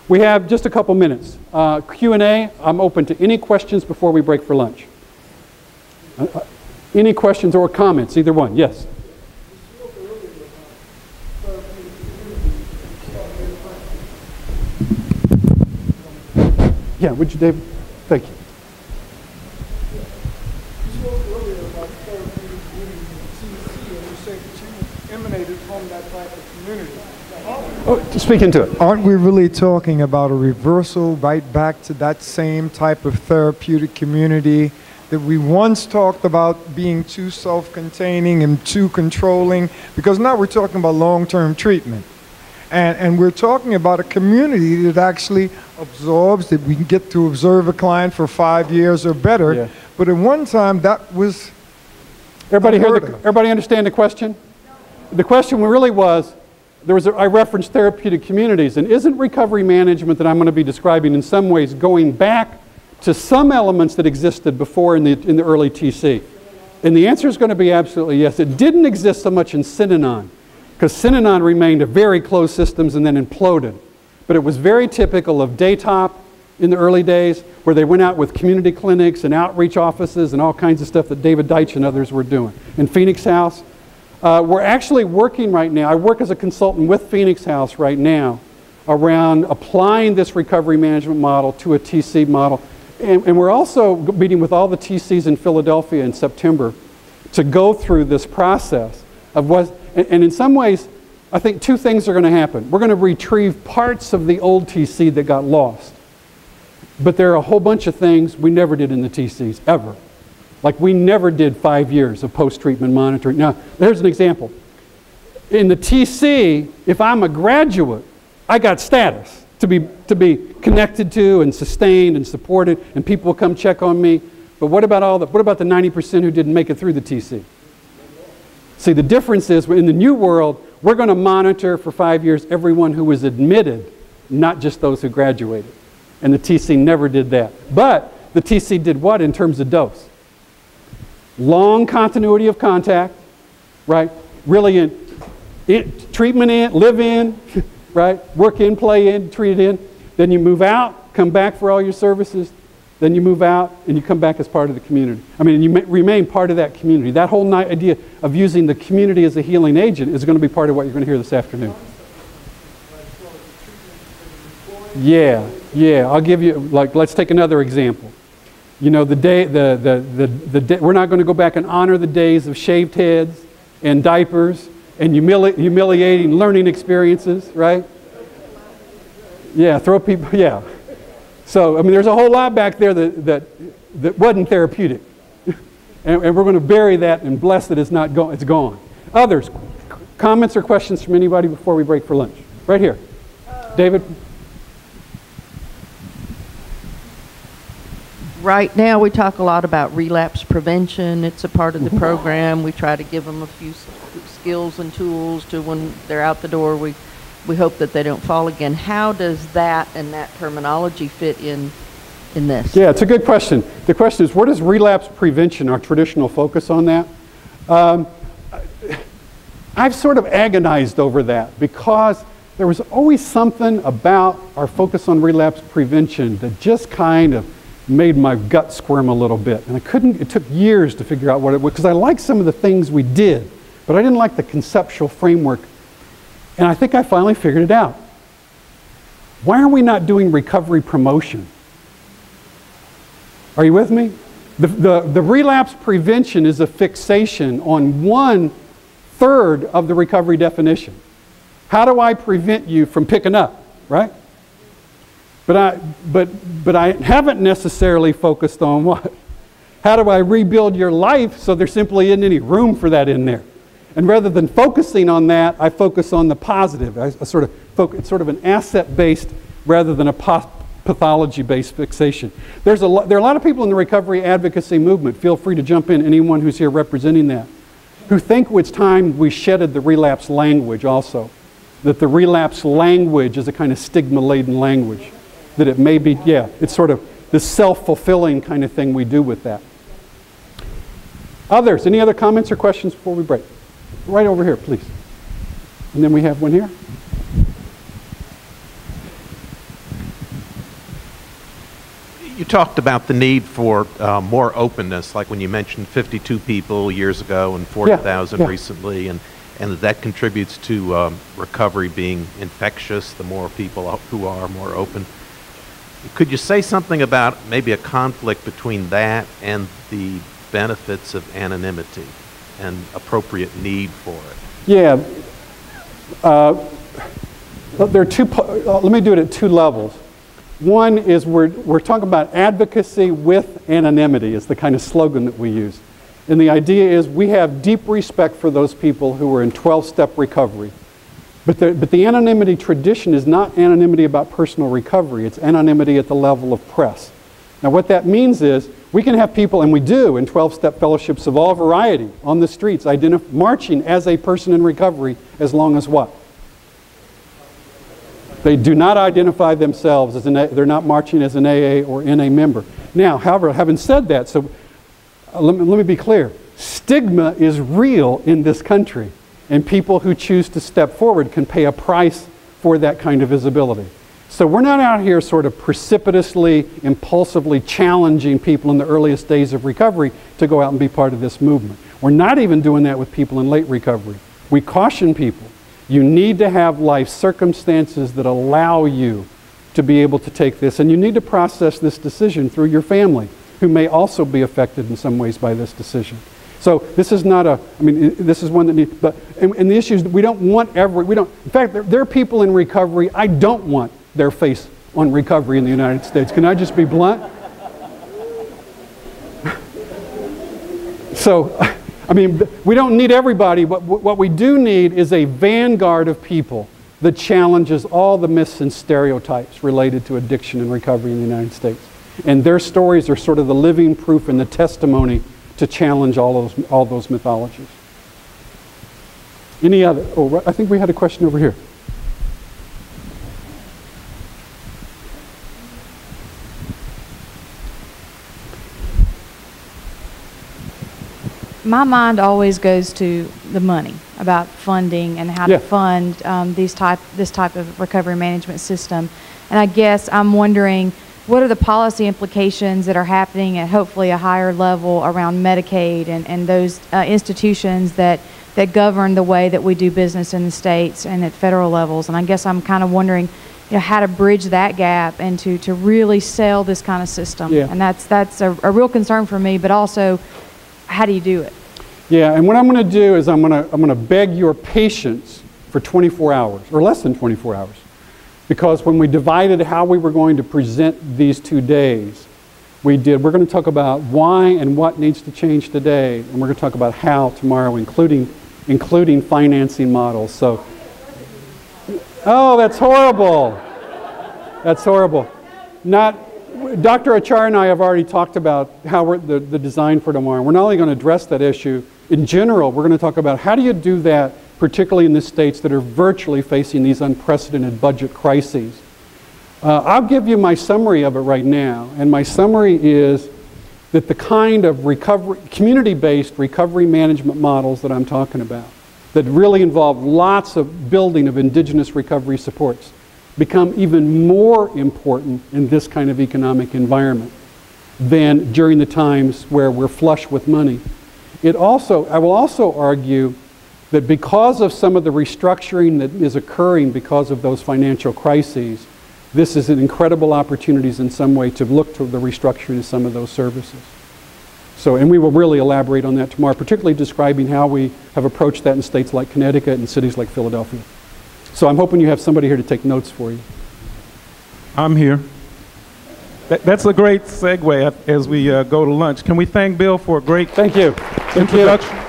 We have just a couple minutes. Q&A, I'm open to any questions before we break for lunch. Any questions or comments, either one? Yes? Yeah, would you, David? Thank you. You spoke earlier about therapeutic community and TC, and you said that you emanated from that type of community. Oh, speak into it. Aren't we really talking about a reversal right back to that same type of therapeutic community that we once talked about being too self-containing and too controlling? Because now we're talking about long-term treatment. And we're talking about a community that actually absorbs, that we can get to observe a client for 5 years or better. Yeah. But at one time, that was Everybody understand the question? The question really was, I referenced therapeutic communities, and isn't recovery management that I'm going to be describing in some ways going back to some elements that existed before in the early TC? And the answer is going to be absolutely yes. It didn't exist so much in Synanon, because Synanon remained a very closed systems and then imploded. But it was very typical of Daytop in the early days, where they went out with community clinics and outreach offices and all kinds of stuff that David Deitch and others were doing. In Phoenix House, we're actually working right now. I work as a consultant with Phoenix House right now around applying this recovery management model to a TC model. And we're also meeting with all the TCs in Philadelphia in September to go through this process of what, and in some ways, I think two things are going to happen. We're going to retrieve parts of the old TC that got lost. But there are a whole bunch of things we never did in the TCs, ever. Like we never did 5 years of post-treatment monitoring. Now, there's an example. In the TC, if I'm a graduate, I got status to be connected to and sustained and supported, and people will come check on me. But what about the 90% who didn't make it through the TC? See, the difference is in the new world, we're going to monitor for 5 years everyone who was admitted, not just those who graduated. And the TC never did that. But the TC did what in terms of dose? Long continuity of contact, right? Really treatment in, live in, right? Work in, play in, treat in. Then you move out, come back for all your services. Then you move out and you come back as part of the community. I mean, you remain part of that community. That whole idea of using the community as a healing agent is going to be part of what you're going to hear this afternoon. Yeah. I'll give you, let's take another example. You know, we're not going to go back and honor the days of shaved heads and diapers and humiliating learning experiences, right? Yeah, throw people, yeah. So, I mean, there's a whole lot back there that wasn't therapeutic. and we're going to bury that and bless that it's gone. Others, comments or questions from anybody before we break for lunch? Right here. David? Right now, we talk a lot about relapse prevention. It's a part of the program. We try to give them a few skills and tools to when they're out the door. We hope that they don't fall again. How does that and that terminology fit in this? Yeah, it's a good question. The question is, where does relapse prevention, our traditional focus on that? I've sort of agonized over that because there was always something about our focus on relapse prevention that just kind of made my gut squirm a little bit. And it took years to figure out what it was, because I liked some of the things we did, but I didn't like the conceptual framework. And I think I finally figured it out. Why are we not doing recovery promotion? Are you with me? The relapse prevention is a fixation on 1/3 of the recovery definition. How do I prevent you from picking up, right? But I haven't necessarily focused on what? How do I rebuild your life so there simply isn't any room for that in there? And rather than focusing on that, I focus on the positive. It's sort of an asset-based rather than a pathology-based fixation. There are a lot of people in the recovery advocacy movement, feel free to jump in, anyone who's here representing that, who think it's time we shedded the relapse language also. That the relapse language is a kind of stigma-laden language. That it may be, yeah, it's sort of this self-fulfilling kind of thing we do with that. Others, any other comments or questions before we break? Right over here, please. And then we have one here. You talked about the need for more openness, like when you mentioned 52 people years ago and 40,000 recently, and that contributes to recovery being infectious, the more people who are more open. Could you say something about maybe a conflict between that and the benefits of anonymity and appropriate need for it? Yeah. There are two, let me do it at two levels. One is we're talking about advocacy with anonymity is the kind of slogan that we use. And the idea is we have deep respect for those people who are in 12-step recovery. But the anonymity tradition is not anonymity about personal recovery. It's anonymity at the level of press. Now what that means is we can have people, and we do in 12-step fellowships of all variety on the streets, marching as a person in recovery as long as what? They do not identify themselves as they're not marching as an AA or NA member. Now, however, having said that, so let me be clear. Stigma is real in this country, and people who choose to step forward can pay a price for that kind of visibility. So we're not out here sort of precipitously, impulsively challenging people in the earliest days of recovery to go out and be part of this movement. We're not even doing that with people in late recovery. We caution people. You need to have life circumstances that allow you to be able to take this, and you need to process this decision through your family, who may also be affected in some ways by this decision. So this is not a, I mean, this is one that needs, but, and the issue is that we don't want in fact, there are people in recovery, I don't want their face on recovery in the United States. Can I just be blunt? So, I mean, we don't need everybody, but what we do need is a vanguard of people that challenges all the myths and stereotypes related to addiction and recovery in the United States. And their stories are sort of the living proof and the testimony to challenge all those mythologies. Any other? Oh, I think we had a question over here. My mind always goes to the money, about funding and how to fund this type of recovery management system. And I guess I'm wondering, what are the policy implications that are happening at hopefully a higher level around Medicaid and those institutions that govern the way that we do business in the states and at federal levels? And I guess I'm kind of wondering, how to bridge that gap and to really sell this kind of system. Yeah. And that's a real concern for me, but also, how do you do it? Yeah, and what I'm going to do is I'm going to beg your patience for 24 hours, or less than 24 hours. Because when we divided how we were going to present these 2 days, we're going to talk about why and what needs to change today, and we're going to talk about how tomorrow, including financing models. So, oh, that's horrible. That's horrible. Dr. Achar and I have already talked about how the design for tomorrow. We're not only going to address that issue in general, we're going to talk about how do you do that, particularly in the states that are virtually facing these unprecedented budget crises. I'll give you my summary of it right now, and my summary is that the kind of community-based recovery management models that I'm talking about, that really involve lots of building of indigenous recovery supports, become even more important in this kind of economic environment than during the times where we're flush with money. I will also argue that because of some of the restructuring that is occurring because of those financial crises, this is an incredible opportunities in some way to look to the restructuring of some of those services. So, and we will really elaborate on that tomorrow, particularly describing how we have approached that in states like Connecticut and cities like Philadelphia. So I'm hoping you have somebody here to take notes for you. I'm here. That's a great segue as we go to lunch. Can we thank Bill for a great introduction?